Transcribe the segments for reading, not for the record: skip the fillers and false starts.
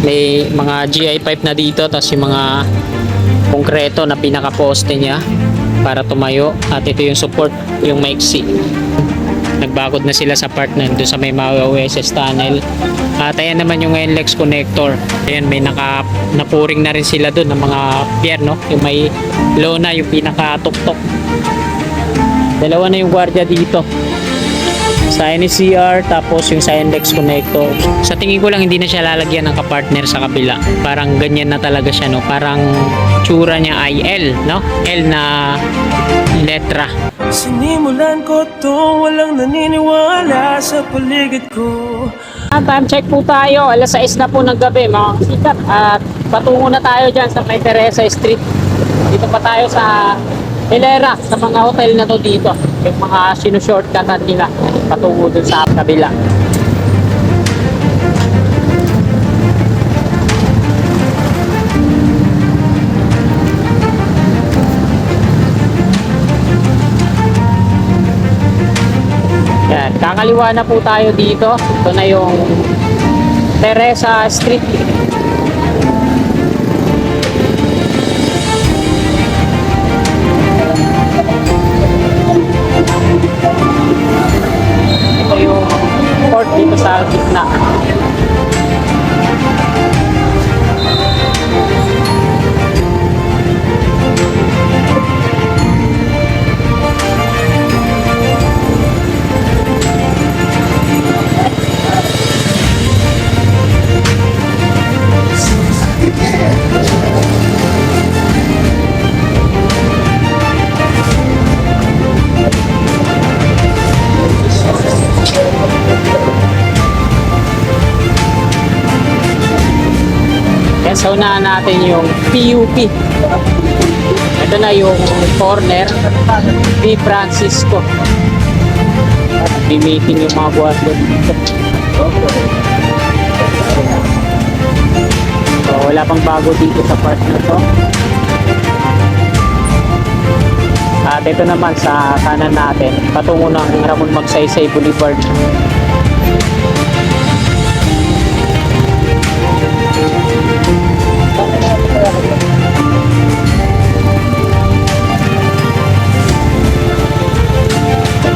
may mga GI pipe na dito, tapos yung mga konkreto na pinaka-poste niya para tumayo, at ito yung support, yung maiksi. Nagbakod na sila sa part na doon sa may Maui OSS tunnel. At ayan naman yung NLEX connector. Ayan, may napuring na rin sila doon ng mga pier, no? Yung may lona, yung pinaka-tuktok. Dalawa na yung gwardiya dito sa NCR, tapos yung sa NLEX connector. Sa tingin ko lang hindi na siya lalagyan ng kapartner sa kabila. Parang ganyan na talaga siya, no? Parang tsura niya ay L, no? L na letra. Sinimulan ko to, walang naniniwala sa paligid ko. Time check po tayo, alas 6 na po ng gabi mga kasikat, at patungo na tayo dyan sa may Teresa Street. Dito pa tayo sa Hilera, sa mga hotel na to dito, yung mga sinushortcutan nila patungo dun sa kabila. Yan, kakaliwa na po tayo dito. Ito na yung Teresa Street. Ito yung port dito sa gitna. So unahan natin yung PUP. Ito na yung corner P. Francisco. Bi-meeting yung mga guardia dito. So wala pang bago dito sa part na to. At ito naman sa kanan natin, patungo ng Ramon Magsaysay Boulevard.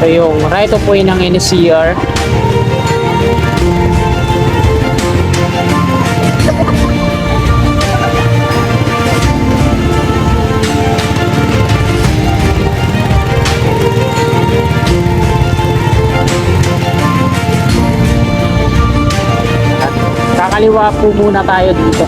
Ito yung right of way ng NCR. At kakaliwa po muna tayo dito.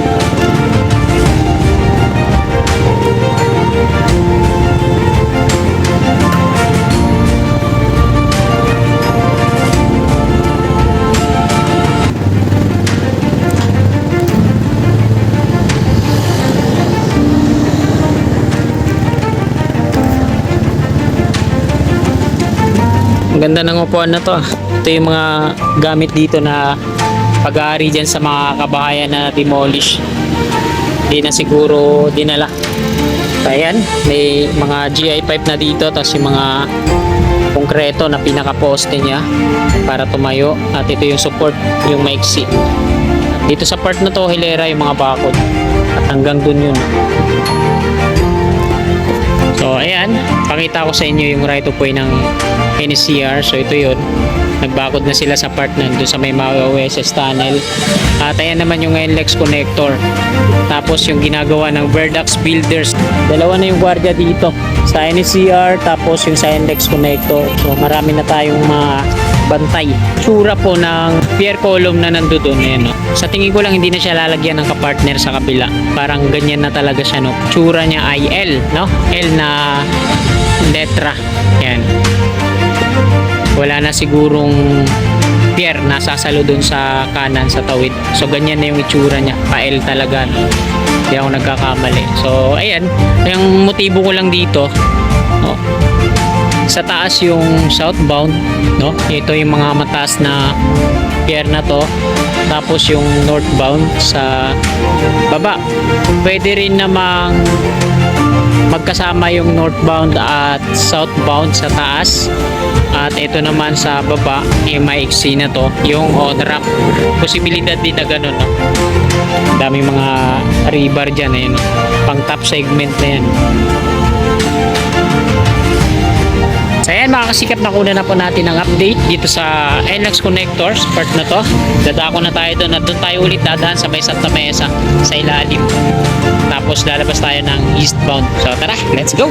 Ang ganda ng upuan na to. Ito yung mga gamit dito na pag-aari dyan sa mga kabahayan na demolish. Hindi na siguro dinala. Ayan, may mga GI pipe na dito, tapos yung mga konkreto na pinaka-poste niya para tumayo, at ito yung support, yung maiksi. Dito sa part na to, hilera yung mga bakod. At hanggang dun yun. So ayan, pakita ko sa inyo yung right of way ng NCR. So ito yun, nagbakod na sila sa part na doon sa may Maui OSS tunnel. At ayan naman yung NLEX connector. Tapos yung ginagawa ng Verdax Builders. Dalawa na yung gwardiya dito sa NCR, tapos yung sa NLEX connector. So marami na tayong mga bantay. Tsura po ng pier column na nandoon, no? Sa tingin ko lang hindi na siya lalagyan ng kapartner sa kabila. Parang ganyan na talaga siya, no? Tsura niya ay L, no? L na letra. Yan. Wala na sigurong pier na sasalo dun sa kanan, sa tawid. So ganyan na yung itsura niya. Pa-L talaga, no? Hindi ako nagkakamali. So ayan, yung motibo ko lang dito, no? Sa taas yung southbound, no? Ito yung mga mataas na pier na to. Tapos yung northbound sa baba. Pwede rin namang magkasama yung northbound at southbound sa taas. At ito naman sa baba, maiksi na to, yung on-ramp. Posibilidad din na ganun, no? daming mga rebar dyan. Ayan, pang top segment na yan. So ayan mga kasikap, nakuna na po natin ang update dito sa NLEX connectors part na to. Dadako na tayo doon at doon tayo ulit dadaan sa may Santa Mesa sa ilalim. Tapos lalabas tayo ng eastbound. So tara, let's go!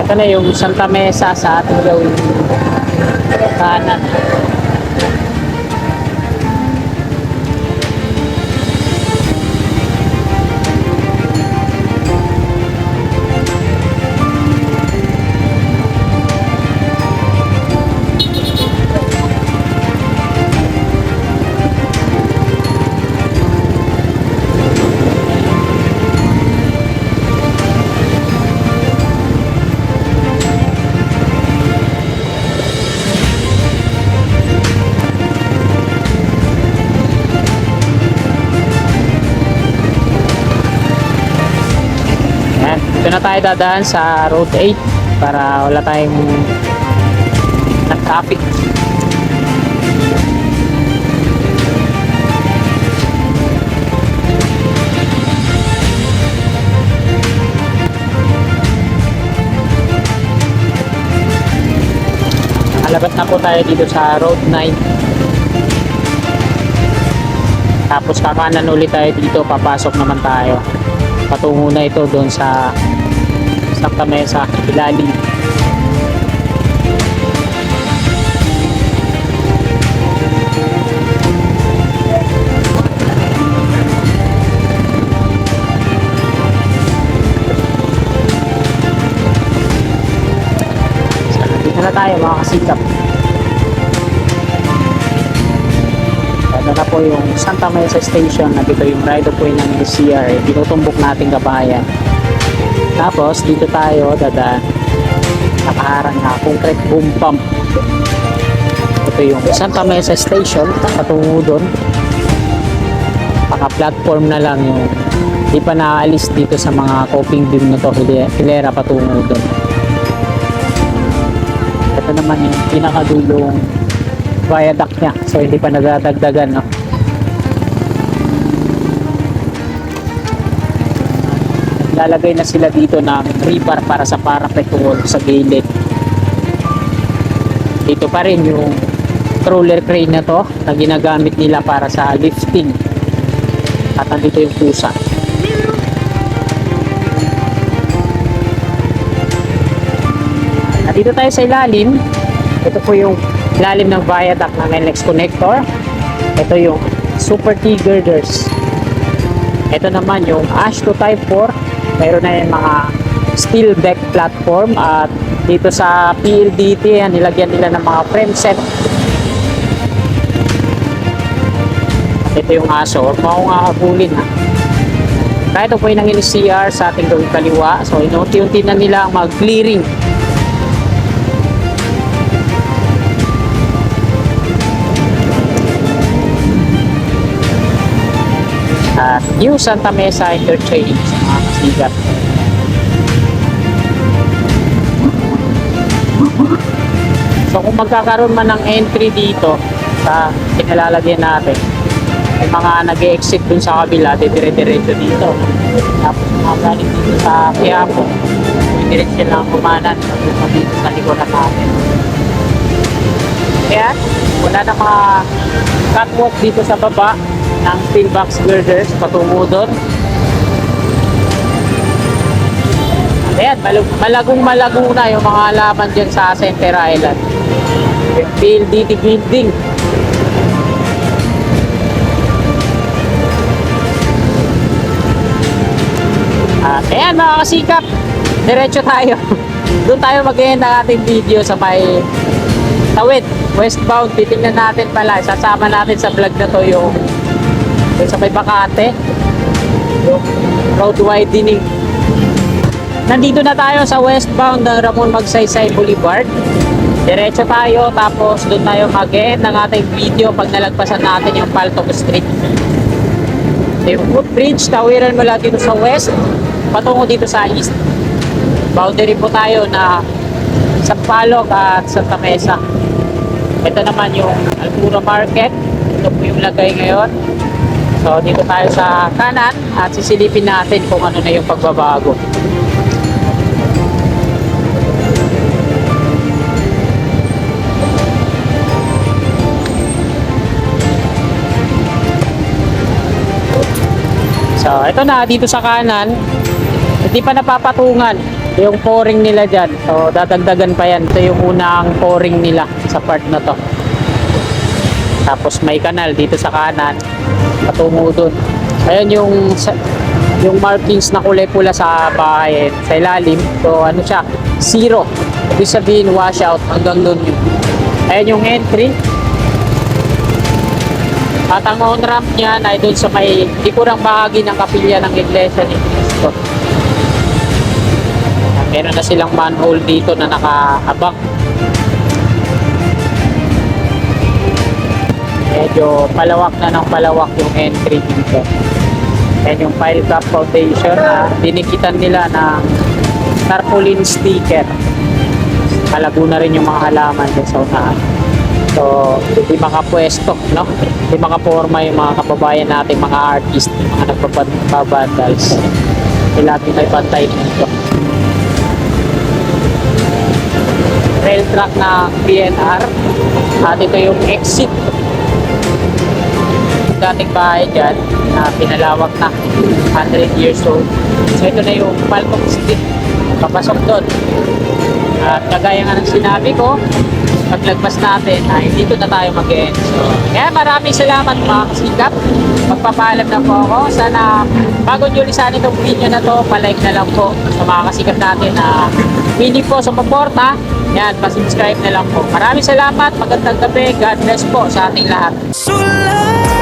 Ito na yung Santa Mesa sa ating gawin kanan. Ito na tayo dadaan sa Road 8 para wala tayong traffic. Alabas na po tayo dito sa Road 9. Tapos kakanan ulit tayo dito, papasok naman tayo. Patungo na ito doon sa Santa Mesa, ilalim. Dito na tayo mga kasikap. Ito na po yung Santa Mesa Station. Nandito yung right of way ng NCR. Tinutumbok natin kabayan. Tapos dito tayo dadaan. Nakaharang na concrete boom pump. Ito yung Santa Mesa Station. Patungo doon. Paka-platform na lang yung di pa naaalis dito sa mga coping beam na to. Hilera patungo doon. Ito naman yung pinakadulong viaduct niya. So hindi pa nadadagdagan, no? Lalagay na sila dito ng rebar para sa parapet wall sa gilid. Dito pa rin yung crawler crane na to na ginagamit nila para sa lifting. At nandito yung pusa. At dito tayo sa ilalim. Ito po yung lalim ng viaduct ng NLEX connector. Ito yung Super T girders. Ito naman yung Ash to Type 4. Mayroon na yung mga steel deck platform. At dito sa PLDT, nilagyan nila ng mga frame set. At ito yung aso. Huwag mo akong kakabulin, ha. Kahit ito po yung ng NCR sa ating gawing kaliwa. So inuunti-unti na nila ang mag-clearing. At New Santa Mesa Interchange, mga kasigat. So kung magkakaroon man ng entry dito sa pinalalagyan natin, may mga nag-exit dun sa kabila, dire-diretso dito. Tapos mga galing dito sa Quiapo, diretso lang kumanan dito sa likuran natin. Kaya wala na mga catwalk dito sa baba ng steel box girders patungo doon. Ayan, malagong-malago na yung mga halaman dyan sa Center Island. Yung PLDT building. At ayan mga kasikap, diretso tayo. Doon tayo mag-end ang ating video sa may Tawid, westbound. Titingnan natin pala, sasama natin sa vlog na to yung sa may Bakate, yung road widening. Nandito na tayo sa westbound ng Ramon Magsaysay Boulevard. Diretso tayo, tapos doon tayo mag-end ng ating video pag nalagpasan natin yung Paltog Street. Yung footbridge, tawiran mo lang dito sa west, patungo dito sa east. Boundary po tayo na Sampaloc at Santa Mesa. Ito naman yung Altura Market. Ito po yung lagay ngayon. So dito tayo sa kanan at sisilipin natin kung ano na yung pagbabago. So, ito na, dito sa kanan, hindi pa napapatungan yung pouring nila dyan. So, dadagdagan pa yan. Ito yung unang pouring nila sa part na to. Tapos may kanal dito sa kanan, patungo dun. Ayan yung markings na kulay pula sa bahay, sa ilalim. So, ano siya, zero. Ibig sabihin, washout hanggang dun yun. Ayan yung entry. At ang on-ramp niya ay doon sa may likurang bahagi ng kapilya ng Iglesia ni Cristo. Meron na silang manhole dito na nakaabang. Medyo palawak na ng palawak yung entry dito. Yan yung pile cap foundation na dinikitan nila ng tarpaulin sticker. Kalago na rin yung mga halaman dyan sa unahan. So, hindi makapwesto, no? Hindi makaporma yung mga kababayan natin, mga artist, mga nagpapabandals. Kailangan may bantay dito. Rail track na PNR. At ito yung exit. Dating bahay dyan, na pinalawak na, 100 years old. So, ito na yung Paltog Street. Papasok doon. At kagaya nga ng sinabi ko, paglagpas natin ay dito na tayo mag-end. So, kaya maraming salamat mga kasikap. Magpapaalam na po ako. Sana bago nyo lisan itong video na to, palike na lang po sa mga kasikap natin na willing po sa paporta. Yan, pasubscribe na lang po. Maraming salamat. Magandang gabi. God bless po sa ating lahat. Sulat